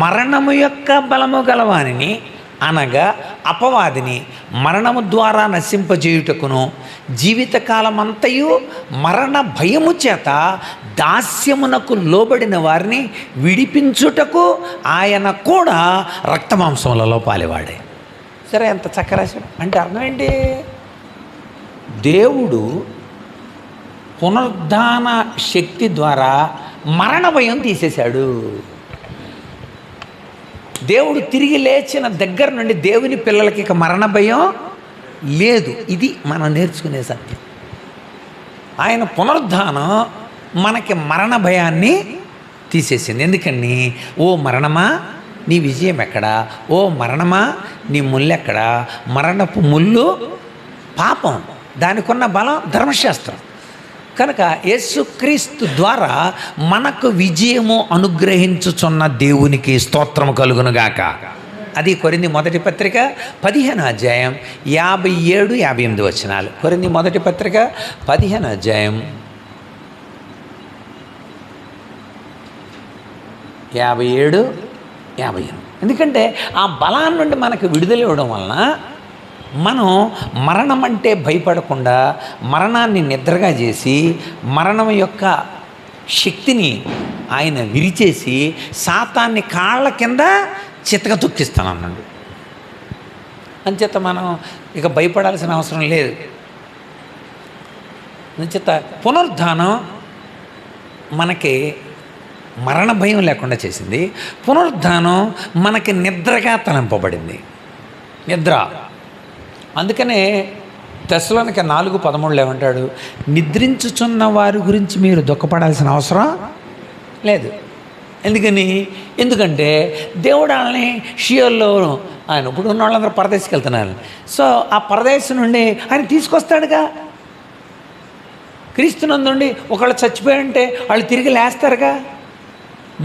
మరణము యొక్క బలము గలవానిని, అనగా అపవాదిని మరణము ద్వారా నశింపజేయుటకును, జీవితకాలమంతయు మరణ భయము చేత దాస్యమునకు లోబడిన వారిని విడిపించుటకు ఆయన కూడా రక్తమాంసములలో పాలివాడే. సరే, ఎంత చక్కగా రాశాడు. అంటే అర్థం ఏంటి? దేవుడు పునరుద్ధాన శక్తి ద్వారా మరణ భయం తీసేశాడు. దేవుడు తిరిగి లేచిన దగ్గర నుండి దేవుని పిల్లలకి ఇక మరణ భయం లేదు. ఇది మనం నేర్చుకునే సత్యం. ఆయన పునరుద్ధానం మనకి మరణ భయాన్ని తీసేసింది. ఎందుకని? ఓ మరణమా నీ విజయం ఎక్కడా? ఓ మరణమా నీ ముల్లెక్కడా? మరణపు ముళ్ళు పాపం, దానికి ఉన్న బలం ధర్మశాస్త్రం. కనుక యేసుక్రీస్తు ద్వారా మనకు విజయము అనుగ్రహించుచున్న దేవునికి స్తోత్రము కలుగునుగాక. అది కొరింథీ మొదటి పత్రిక 15వ అధ్యాయం 57-58 వచనాలు. కొరింథీ మొదటి పత్రిక 15వ అధ్యాయం 57-58. ఎందుకంటే ఆ బలాన్ని నుండి మనకు విడుదల ఇవ్వడం వలన మనం మరణం అంటే భయపడకుండా మరణాన్ని నిద్రగా చేసి మరణం యొక్క శక్తిని ఆయన విరిచేసి సాతాన్ని కాళ్ళ కింద చితక తొక్కిస్తానన్నాడు. అంచేత మనం ఇక భయపడాల్సిన అవసరం లేదు. అంచేత పునరుద్ధానం మనకి మరణ భయం లేకుండా చేసింది. పునరుద్ధానం మనకి నిద్రగా తలంపబడింది. నిద్ర. అందుకనే తెస్సలోనిక 4:13 ఏమంటాడు? నిద్రించుచున్న వారి గురించి మీరు దుఃఖపడాల్సిన అవసరం లేదు. ఎందుకంటే దేవుడు వాళ్ళని షియోల్లో, ఆయన ఇప్పుడు ఉన్న వాళ్ళందరూ పరదేశకి వెళ్తున్నారు. సో ఆ పరదేశం నుండి ఆయన తీసుకొస్తాడుగా. క్రీస్తునందుండి ఒకళ్ళు చచ్చిపోయారంటే వాళ్ళు తిరిగి లేస్తారుగా.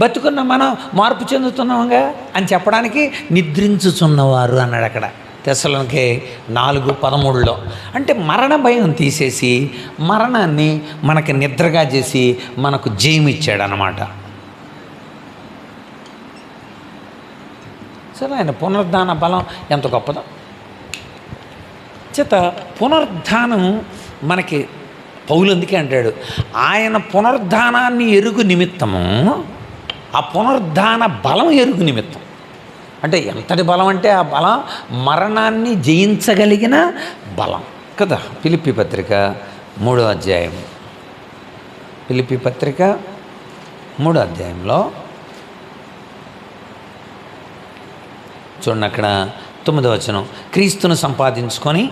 బతుకున్న మనం మార్పు చెందుతున్నాముగా అని చెప్పడానికి నిద్రించుచున్నవారు అన్నాడు అక్కడ తెస్సలోనిక 4:13. అంటే మరణ భయం తీసేసి మరణాన్ని మనకి నిద్రగా చేసి మనకు జయం ఇచ్చాడు అన్నమాట. సరే, ఆయన పునరుద్ధాన బలం ఎంత గొప్పదో. చేత పునరుద్ధానం మనకి పౌలు అందుకే అంటాడు, ఆయన పునరుద్ధానాన్ని ఎరుగు నిమిత్తము, ఆ పునరుద్ధాన బలం ఎరుగు నిమిత్తం. అంటే ఎంతటి బలం అంటే ఆ బలం మరణాన్ని జయించగలిగిన బలం కదా. ఫిలిప్పీ పత్రిక 3వ అధ్యాయం, ఫిలిప్పీ పత్రిక 3వ అధ్యాయంలో చూడండి, అక్కడ 9వ వచనం. క్రీస్తును సంపాదించుకొని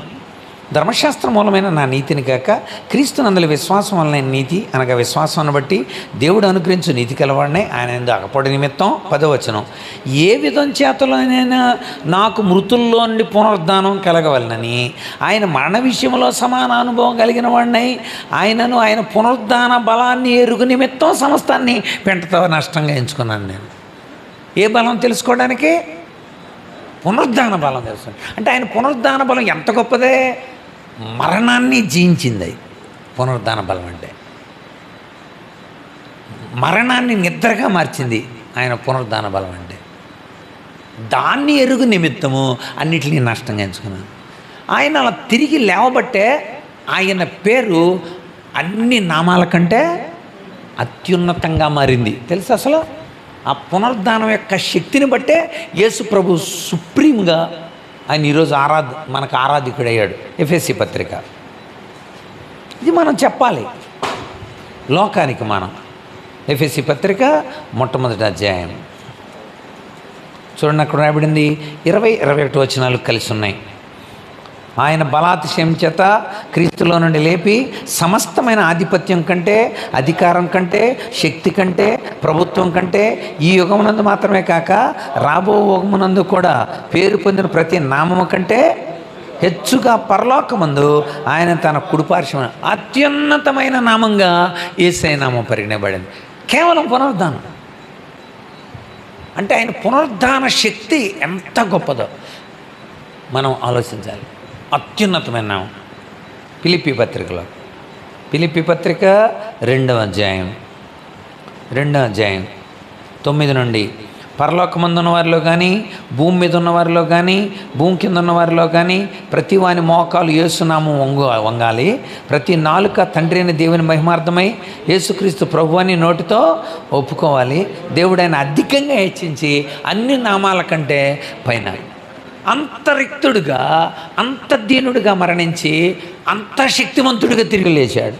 ధర్మశాస్త్ర మూలమైన నా నీతిని కాక క్రీస్తునందలి విశ్వాసం వలన నీతి, అనగా విశ్వాసాన్ని బట్టి దేవుడు అనుగ్రహించు నీతి కలవాడినే ఆయన ఎందు అగపడి నిమిత్తం. 10వ వచనం. ఏ విధం చేతలోనైనా నాకు మృతుల్లో నుండి పునరుద్ధానం కలగవలనని ఆయన మరణ విషయంలో సమాన అనుభవం కలిగిన వాడినై ఆయనను ఆయన పునరుద్ధాన బలాన్ని ఎరుగు నిమిత్తం సమస్తాన్ని పెంటతో నష్టంగా ఎంచుకున్నాను. నేను ఏ బలం తెలుసుకోవడానికి? పునరుద్ధాన బలం తెలుసు. అంటే ఆయన పునరుద్ధాన బలం ఎంత గొప్పదే! మరణాన్ని జయించింది పునరుద్ధాన బలం. అంటే మరణాన్ని నిద్రగా మార్చింది ఆయన పునరుద్ధాన బలం. అంటే దాన్ని ఎరుగు నిమిత్తము అన్నిటినీ నష్టంగా ఎంచుకున్నాను. ఆయన అలా తిరిగి లేవబట్టే ఆయన పేరు అన్ని నామాల కంటే అత్యున్నతంగా మారింది. తెలుసు అసలు ఆ పునరుద్ధానం యొక్క శక్తిని బట్టే యేసు ప్రభు సుప్రీంగా ఆయన ఈరోజు మనకు ఆరాధికుడయ్యాడు. ఎఫెసీ పత్రిక ఇది మనం చెప్పాలి లోకానికి. మనం ఎఫెసీ పత్రిక మొట్టమొదటి అధ్యాయం చూడండి, అక్కడ రాయబడింది 20-21 వచనాలు కలిసి ఉన్నాయి. ఆయన బలాతిశయం చేత క్రీస్తులో నుండి లేపి సమస్తమైన ఆధిపత్యం కంటే, అధికారం కంటే, శక్తి కంటే, ప్రభుత్వం కంటే ఈ యుగమునందు మాత్రమే కాక రాబో యుగమునందు కూడా పేరు పొందిన ప్రతి నామము కంటే హెచ్చుగా పరలోకమందు ఆయన తన కుడిపార్శ్వన అత్యున్నతమైన నామంగా యేసయ్య నామం పరిగణించబడింది. కేవలం పునరుద్ధానం అంటే ఆయన పునరుద్ధాన శక్తి ఎంత గొప్పదో మనం ఆలోచించాలి. అత్యున్నతమైన నామం. ఫిలిప్పీ పత్రికలో, ఫిలిప్పీ పత్రిక 2వ అధ్యాయం 9 నుండి పరలోకమందు ఉన్న వారిలో కానీ, భూమి మీద ఉన్న వారిలో కానీ, భూమి కింద ఉన్న వారిలో కానీ ప్రతి వాని మోకాలు యేసునామం వంగాలి, ప్రతి నాలుక తండ్రి అయిన దేవుని మహిమార్థమై యేసుక్రీస్తు ప్రభువుని నోటితో ఒప్పుకోవాలి. దేవుడు ఆయన అధికంగా హెచ్చించి అన్ని నామాల కంటే పైన అంత రిక్తుడుగా, అంత దీనుడిగా మరణించి అంత శక్తిమంతుడిగా తిరిగి లేచాడు.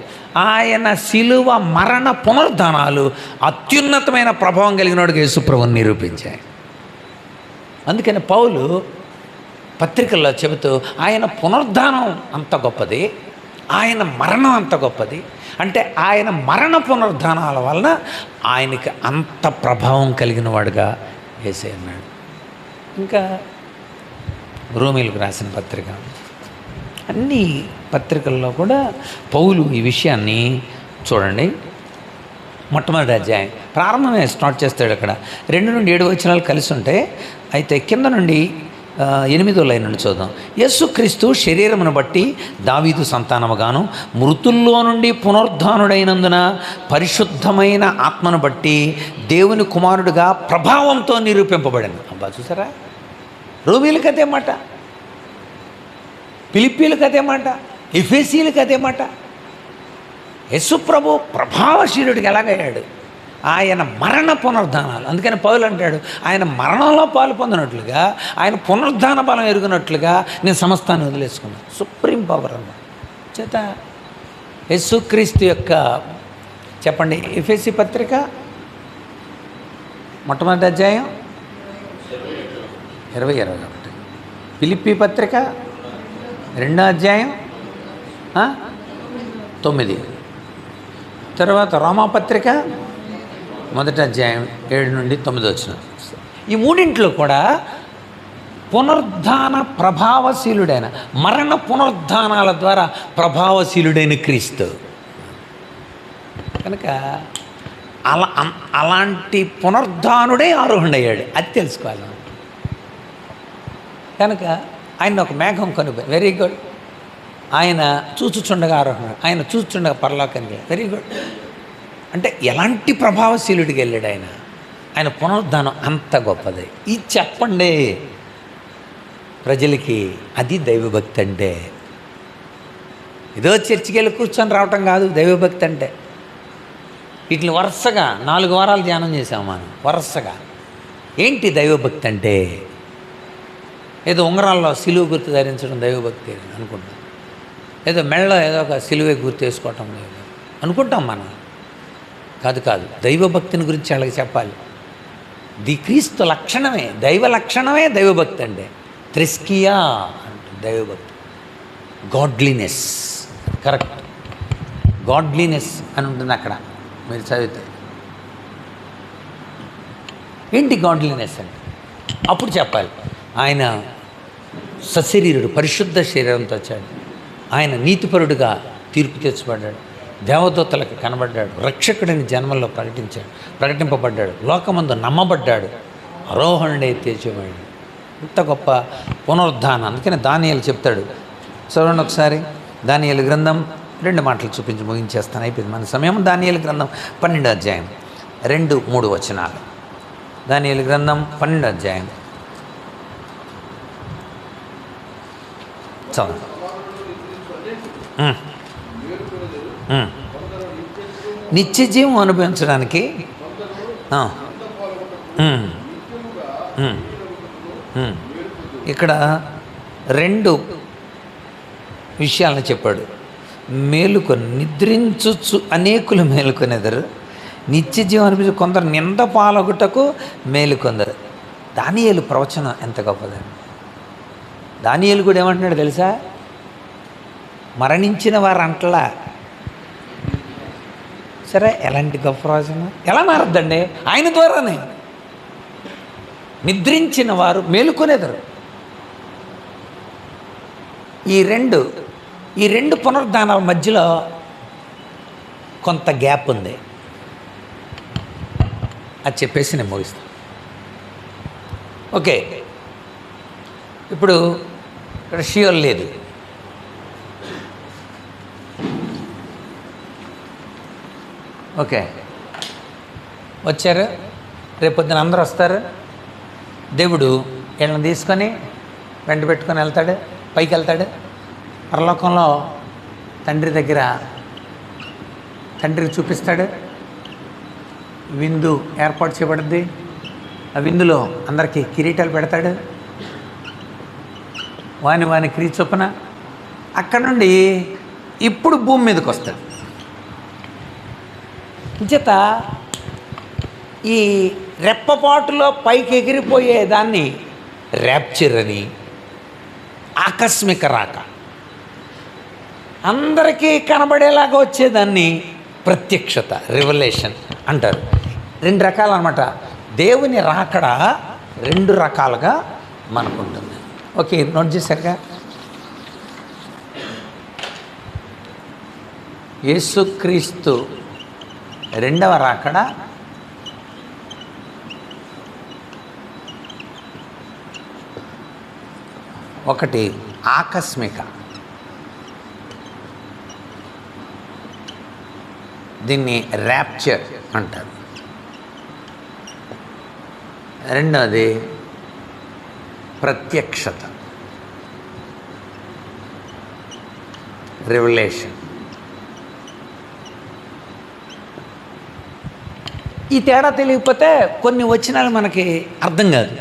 ఆయన శిలువ మరణ పునరుద్ధానాలు అత్యున్నతమైన ప్రభావం కలిగినోడిగా యేసుప్రభువుని నిరూపించాయి. అందుకని పౌలు పత్రికల్లో చెబుతూ ఆయన పునరుద్ధానం అంత గొప్పది, ఆయన మరణం అంత గొప్పది. అంటే ఆయన మరణ పునరుద్ధానాల వలన ఆయనకి అంత ప్రభావం కలిగిన వాడుగా యేసయ్య అన్నాడు. ఇంకా రోమీలకు రాసిన పత్రిక, అన్ని పత్రికల్లో కూడా పౌలు ఈ విషయాన్ని చూడండి. మొట్టమొదటి అధ్యాయం ప్రారంభమే స్టార్ట్ చేస్తాడు. అక్కడ 2 నుండి 7 వచనాలు కలిసి ఉంటాయి. అయితే కింద నుండి 8వ లైన్ నుండి చూద్దాం. యేసుక్రీస్తు శరీరమును బట్టి దావీదు సంతానముగాను, మృతుల్లో నుండి పునరుద్ధానుడైనందున పరిశుద్ధమైన ఆత్మను బట్టి దేవుని కుమారుడుగా ప్రభావంతో నిరూపింపబడింది. అబ్బా చూసారా, రోమీలకు అదే మాట, ఫిలిప్పీలకు అదే మాట, ఎఫెసీలకు అదే మాట. యేసుప్రభు ప్రభావశీలుడికి ఎలాగయ్యాడు? ఆయన మరణ పునరుద్ధానాలు. అందుకని పౌలు అంటాడు, ఆయన మరణంలో పాలు పొందినట్లుగా, ఆయన పునరుద్ధాన బలం ఎరుగునట్లుగా నేను సమస్తాన్ని వదిలేసుకున్నాను. సుప్రీం పవర్ అన్న చేత యేసుక్రీస్తు యొక్క చెప్పండి. ఎఫెసీ పత్రిక మొట్టమొదటి అధ్యాయం 20-21. ఫిలిప్పీ పత్రిక 2వ అధ్యాయం 9. తర్వాత రోమాపత్రిక 1వ అధ్యాయం 7 నుండి 9 వచ్చిన. ఈ మూడింట్లో కూడా పునరుద్ధాన ప్రభావశీలుడైన, మరణ పునరుద్ధానాల ద్వారా ప్రభావశీలుడైన క్రీస్తు కనుక అలాంటి పునరుద్ధానుడే ఆరోహణయ్యాడు. అది తెలుసుకోవాలి. కనుక ఆయన ఒక మేఘం కనుక వెరీ గుడ్. ఆయన చూచుచుండగా ఆరోహణ, ఆయన చూచుచుండగా పరలోకానికి, వెరీ గుడ్. అంటే ఎలాంటి ప్రభావశీలుడికి వెళ్ళాడు ఆయన. ఆయన పునరుద్ధానం అంత గొప్పది. ఇది చెప్పండి ప్రజలకి. అది దైవభక్తి అంటే. ఏదో చర్చికి వెళ్ళి కూర్చొని రావటం కాదు దైవభక్తి అంటే. వీటిని వరుసగా 4 వారాలు ధ్యానం చేసాం మనం. వరుసగా ఏంటి దైవభక్తి అంటే? ఏదో ఉంగరాల్లో సిలువ గుర్తు ధరించడం దైవభక్తి అనుకుంటాం. ఏదో మెళ్ళలో ఏదో ఒక సిలువే గుర్తు వేసుకోవటం అనుకుంటాం మనం. కాదు. దైవభక్తిని గురించి వాళ్ళకి చెప్పాలి. ది క్రీస్తు లక్షణమే, దైవ లక్షణమే దైవభక్తి అంటే. త్రిస్కియా అంటే దైవభక్తి. Godliness, correct. గాడ్లీనెస్ అని ఉంటుంది అక్కడ మీరు చదివితే. ఏంటి గాడ్లీనెస్ అంటే? అప్పుడు చెప్పాలి. ఆయన సశరీరుడు, పరిశుద్ధ శరీరంతో వచ్చాడు. ఆయన నీతిపరుడుగా తీర్పు తెచ్చబడ్డాడు. దేవదూతలకు కనబడ్డాడు. రక్షకుడిని జన్మల్లో ప్రకటింపబడ్డాడు. లోకమందు నమ్మబడ్డాడు. ఆరోహణుడే తేజమయ్యాడు. ఇంత గొప్ప పునరుద్ధానం. అందుకని దానియేలు చెప్తాడు. చూడండి ఒకసారి దానియేలు గ్రంథం 2 మాటలు చూపించి ముగించేస్తాను, అయిపోయింది మన సమయం. దానియేలు గ్రంథం 12వ అధ్యాయం 2-3 వచనాలు. దానియేలు గ్రంథం 12వ అధ్యాయం చదువు. నిత్య జీవం అనుభవించడానికి ఇక్కడ 2 విషయాలను చెప్పాడు. మేలుకొని నిద్రించుచు అనేకులు మేలుకొనేదరు, నిత్య జీవం అనిపించి కొందరు నింద పాలొగుటకు మేలుకొందరు. దానియేలు ప్రవచనం ఎంత గొప్పదండి. దానియేలు కూడా ఏమంటున్నాడు తెలుసా? మరణించిన వారు అంటలా. సరే, ఎలాంటి గొప్ప ప్రవచనం ఎలా మారద్దండి? ఆయన ద్వారానే నిద్రించిన వారు మేలుకొనేదరు. ఈ రెండు పునరుద్ధానాల మధ్యలో కొంత గ్యాప్ ఉంది. అది చెప్పేసి నేను ముగిస్తాను. ఓకే, ఇప్పుడు ఇక్కడ షియోల్ లేదు. ఓకే, వచ్చారు, రేపొద్దున అందరూ వస్తారు. దేవుడు వీళ్ళని తీసుకొని వెంట పెట్టుకొని వెళ్తాడు, పైకి వెళ్తాడు. పరలోకంలో తండ్రి దగ్గర తండ్రికి చూపిస్తాడు. విందు ఏర్పాటు చేయబడుద్ది. ఆ విందులో అందరికీ కిరీటాలు పెడతాడు, వాని క్రియ చొప్పున. అక్కడ నుండి ఇప్పుడు భూమి మీదకి వస్తాడు. చేత ఈ రెప్పపాటులో పైకి ఎగిరిపోయేదాన్ని ర్యాప్చర్ అని, ఆకస్మిక రాక, అందరికీ కనబడేలాగా వచ్చేదాన్ని ప్రత్యక్షత, రివలేషన్ అంటారు. 2 రకాలు అన్నమాట. దేవుని రాకడ 2 రకాలుగా మనకుంటుంది. Okay, note చేశారుగా. యేసుక్రీస్తు 2వ రాకడ ఒకటి ఆకస్మిక, దీన్ని ర్యాప్చర్ అంటారు. రెండవది ప్రత్యక్షత, రివలేషన్. ఈ తేడా తెలియకపోతే కొన్ని వచనాలు మనకి అర్థం కాదు.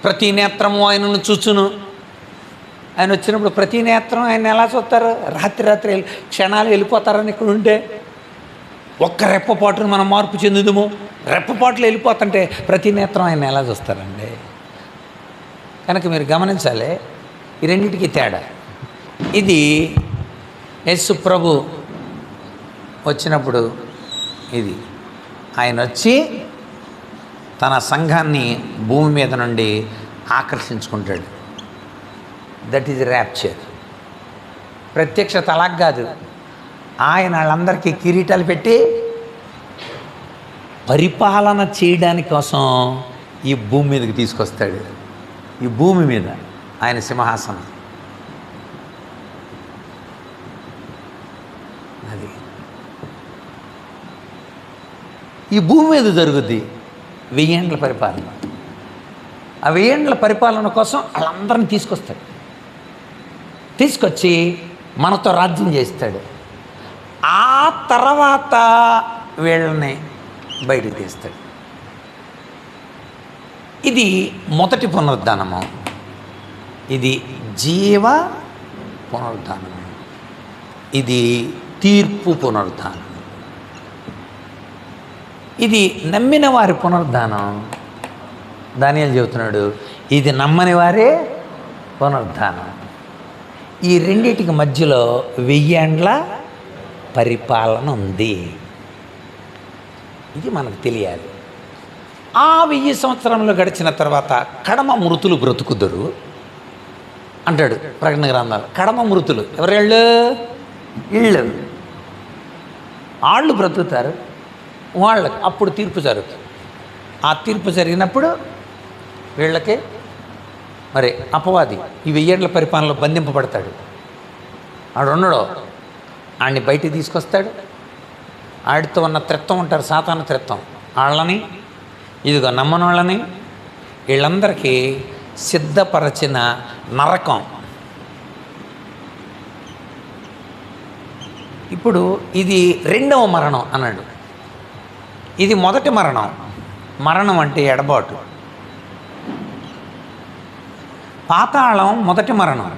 ప్రతి నేత్రము ఆయనను చూచును. ఆయన వచ్చినప్పుడు ప్రతి నేత్రం ఆయన ఎలా చూస్తారు? రాత్రి క్షణాలు వెళ్ళిపోతారని ఇక్కడ ఉంటే ఒక్క రెప్పపాటును మనం మార్పు చెందుదుము. రెప్పపాట్లు వెళ్ళిపోతుంటే ప్రతి నేత్రం ఆయన ఎలా చూస్తారండి? కనుక మీరు గమనించాలి ఈ రెండింటికి తేడా. ఇది యేసు ప్రభు వచ్చినప్పుడు ఇది ఆయన వచ్చి తన సంఘాన్ని భూమి మీద నుండి ఆకర్షించుకుంటాడు. That is rapture. ప్రత్యక్షత అలా కాదు. ఆయన వాళ్ళందరికీ కిరీటాలు పెట్టి పరిపాలన చేయడానికి కోసం ఈ భూమి మీదకి తీసుకొస్తాడు. ఈ భూమి మీద ఆయన సింహాసనం. అది ఈ భూమి మీద జరుగుద్ది 1000 ఏండ్ల పరిపాలన. ఆ 1000 ఏండ్ల పరిపాలన కోసం వాళ్ళందరినీ తీసుకొస్తాడు. తీసుకొచ్చి మనతో రాజ్యం చేస్తాడు. ఆ తర్వాత వీళ్ళని బయటికి తీస్తాడు. ఇది మొదటి పునరుద్ధానము. ఇది జీవ పునరుద్ధానము. ఇది తీర్పు పునరుద్ధానం. ఇది నమ్మిన వారి పునరుద్ధానం. దానియేలు చెబుతున్నాడు ఇది నమ్మని వారే పునరుద్ధానం. ఈ రెండింటికి మధ్యలో 1000 ఏండ్ల పరిపాలన ఉంది. ఇది మనకు తెలియాలి. ఆ 1000 సంవత్సరంలో గడిచిన తర్వాత కడమ మృతులు బ్రతుకుదురు అంటాడు ప్రకటన గ్రంథాలు. కడమ మృతులు ఎవరేళ్ళు? ఇళ్ళు. వాళ్ళు బ్రతుకుతారు. వాళ్ళకి అప్పుడు తీర్పు జరుగుతుంది. ఆ తీర్పు జరిగినప్పుడు వీళ్ళకి మరి అపవాది ఈ 1000 ఏండ్ల పరిపాలనలో బంధింపబడతాడు. ఆడు ఉండడో ఆడిని బయటికి తీసుకొస్తాడు. ఆడితో ఉన్న త్రెత్తం ఉంటారు, సాతాను త్రెత్తం. వాళ్ళని ఇదిగో నమ్మనోళ్ళని వీళ్ళందరికీ సిద్ధపరచిన నరకం. ఇప్పుడు ఇది 2వ మరణం అన్నాడు. ఇది మొదటి మరణం. మరణం అంటే ఎడబాటు. పాతాళం మొదటి మరణం,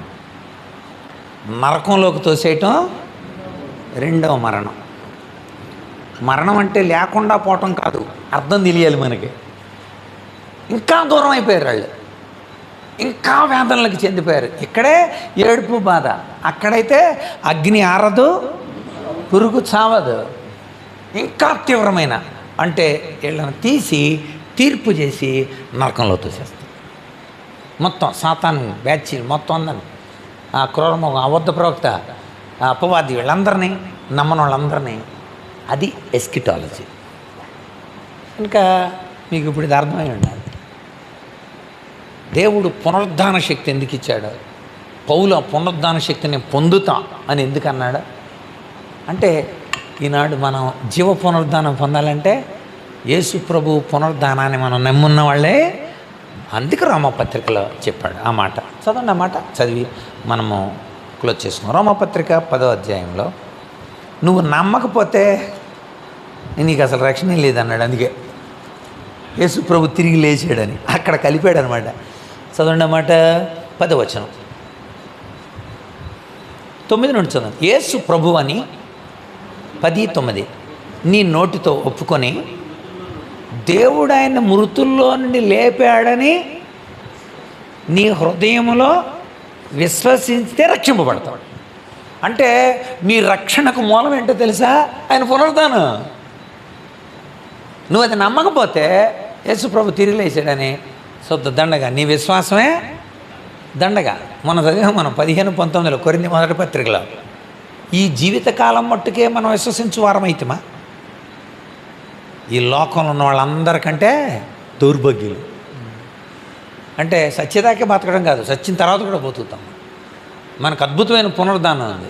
నరకంలోకి తోసేయటం రెండవ మరణం. మరణం అంటే లేకుండా పోవటం కాదు, అర్థం తెలియాలి మనకి. ఇంకా దూరం అయిపోయారు వాళ్ళు, ఇంకా వేదనలకు చెందిపోయారు. ఇక్కడే ఏడుపు బాధ, అక్కడైతే అగ్ని ఆరదు, పురుగు చావదు. ఇంకా తీవ్రమైన అంటే వీళ్ళని తీసి తీర్పు చేసి నరకంలో తోసేస్తారు. మొత్తం సాతాను బ్యాచ్ మొత్తం అందరిని, ఆ క్రూరముఖం, అబద్ధ ప్రవక్త, అపవాది, వీళ్ళందరినీ, నమ్మని వాళ్ళందరినీ. అది ఎస్కిటాలజీ. ఇంకా మీకు ఇప్పుడు ఇది అర్థమై ఉండాలి. దేవుడు పునరుద్ధాన శక్తి ఎందుకు ఇచ్చాడు? పౌలు ఆ పునరుద్ధాన శక్తిని పొందుతా అని ఎందుకు అన్నాడు అంటే, ఈనాడు మనం జీవ పునరుద్ధానం పొందాలంటే యేసు ప్రభు పునరుద్ధానాన్ని మనం నమ్మున్న వాళ్ళే. అందుకు రోమపత్రికలో చెప్పాడు ఆ మాట. చదవండి, ఆ మాట చదివి మనము క్లోజ్ చేసుకున్నాం. రోమపత్రిక 10వ అధ్యాయంలో, నువ్వు నమ్మకపోతే నీకు అసలు రక్షణ లేదన్నాడు. అందుకే యేసు ప్రభు తిరిగి లేచాడని అక్కడ కలిపాడు అనమాట. చదవండి అన్నమాట, 10వ వచనం 9 నుండి చదవండి. యేసు ప్రభు అని 10:9 నీ నోటితో ఒప్పుకొని దేవుడు ఆయన మృతుల్లో నుండి లేపాడని నీ హృదయంలో విశ్వసిస్తే రక్షింపబడతాడు. అంటే నీ రక్షణకు మూలం ఏంటో తెలుసా? ఆయన పునరుద్ధానం. నువ్వు అది నమ్మకపోతే యేసు ప్రభు తిరిగి లేచాడని శుద్ధ దండగా, నీ విశ్వాసమే దండగా. మన చదివాం మనం 15-19 కొరింథీ మొదటి పత్రికలో. ఈ జీవితకాలం మట్టుకే మనం విశ్వసించు వారమైతమా? ఈ లోకంలో ఉన్న వాళ్ళందరికంటే దౌర్భాగ్యులు. అంటే సత్యదాకే బతకడం కాదు, సచ్చిన తర్వాత కూడా బతుకుతాం. మనకు అద్భుతమైన పునరుద్ధానం ఉంది.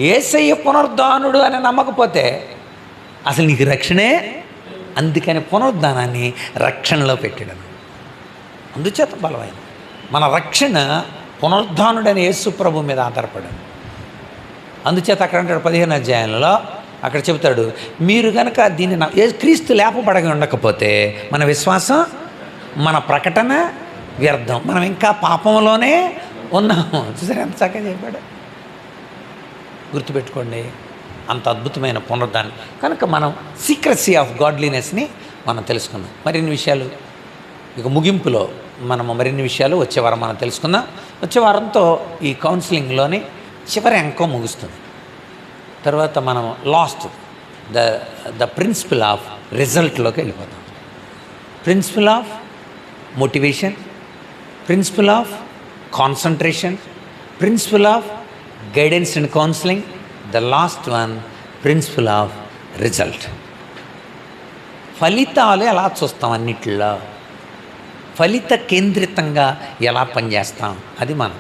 యేసయ్య పునరుద్ధానుడు అని నమ్మకపోతే అసలు నీకు రక్షణే. అందుకని పునరుద్ధానాన్ని రక్షణలో పెట్టాడు. అందుచేత బలమైన మన రక్షణ పునరుద్ధానుడైన యేసు ప్రభు మీద ఆధారపడింది. అందుచేత అక్కడ అంటాడు 15వ అధ్యాయంలో, అక్కడ చెబుతాడు, మీరు కనుక దీన్ని క్రీస్తు లేపబడగా ఉండకపోతే మన విశ్వాసం, మన ప్రకటన వ్యర్థం. మనం ఇంకా పాపంలోనే ఉన్నాము. చూసారు ఎంత చక్కగా చెప్పాడు. గుర్తుపెట్టుకోండి, అంత అద్భుతమైన పునరుద్ధానం కనుక మనం సీక్రెసీ ఆఫ్ గాడ్లీనెస్ని మనం తెలుసుకున్నాం. మరిన్ని విషయాలు ఇక ముగింపులో మనము మరిన్ని విషయాలు వచ్చే వారం మనం తెలుసుకుందాం. వచ్చే వారంతో ఈ కౌన్సిలింగ్లోని చివరి అంకం ముగుస్తుంది. తర్వాత మనం లాస్ట్ ద ప్రిన్సిపల్ ఆఫ్ రిజల్ట్లోకి వెళ్ళిపోతాం. Principle of motivation, principle of concentration, principle of guidance and counselling, the last one principle of result. ఫలితాలు ఎలా చూస్తాం? అన్నిటిలో ఫలిత కేంద్రితంగా ఎలా పనిచేస్తాం అది మనం.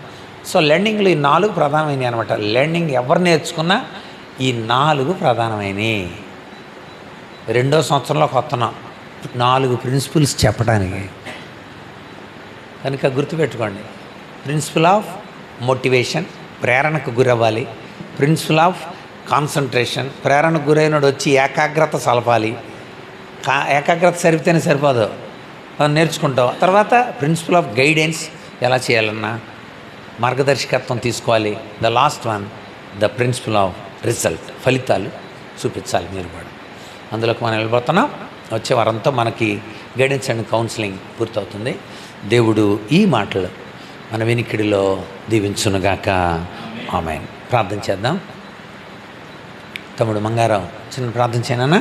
సో లెర్నింగ్లో ఈ 4 ప్రధానమైనవి అనమాట. లెర్నింగ్ ఎవరు నేర్చుకున్నా ఈ 4 ప్రధానమైనవి. 2వ సంవత్సరంలో కొత్తనం 4 ప్రిన్సిపల్స్ చెప్పడానికి. కనుక గుర్తుపెట్టుకోండి, ప్రిన్సిపల్ ఆఫ్ మోటివేషన్, ప్రేరణకు గురవ్వాలి. ప్రిన్సిపల్ ఆఫ్ కాన్సన్ట్రేషన్, ప్రేరణకు గురైనడు వచ్చి ఏకాగ్రత సలపాలి. ఏకాగ్రత సరిపితేనే సరిపోదు, నేర్చుకుంటావు. తర్వాత ప్రిన్సిపల్ ఆఫ్ గైడెన్స్, ఎలా చేయాలన్నా మార్గదర్శకత్వం తీసుకోవాలి. The last one the principle of result, ఫలితాలు చూపించాలి మీరు కూడా. అందులోకి మనం వెళ్ళిపోతున్నాం. వచ్చే వారంతో మనకి గైడెన్స్ అండ్ కౌన్సిలింగ్ పూర్తవుతుంది. దేవుడు ఈ మాటలు మన వినికిడిలో దీవించునుగాక. ఆమేన్. ప్రార్థన చేద్దాం. తమ్ముడు మంగారావు చిన్న ప్రార్థన చేయనా?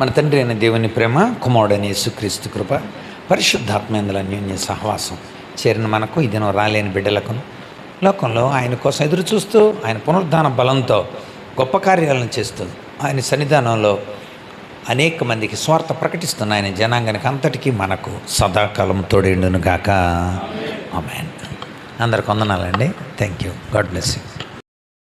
మన తండ్రి అయిన దేవుని ప్రేమ, కుమారుడైన యేసుక్రీస్తు కృప, పరిశుద్ధాత్మేందుల అన్యోన్య సహవాసం చేరిన మనకు ఈ దినం రాలేని బిడ్డలకు లోకంలో ఆయన కోసం ఎదురు చూస్తూ ఆయన పునరుద్ధాన బలంతో గొప్ప కార్యాలను చేస్తూ ఆయన సన్నిధానంలో అనేక మందికి స్వార్థ ప్రకటిస్తున్న ఆయన జనాంగానికి అంతటికీ మనకు సదాకాలం తోడేండును గాక. ఆమేన్. అందరికి వందనాలండి. Thank you. God bless you.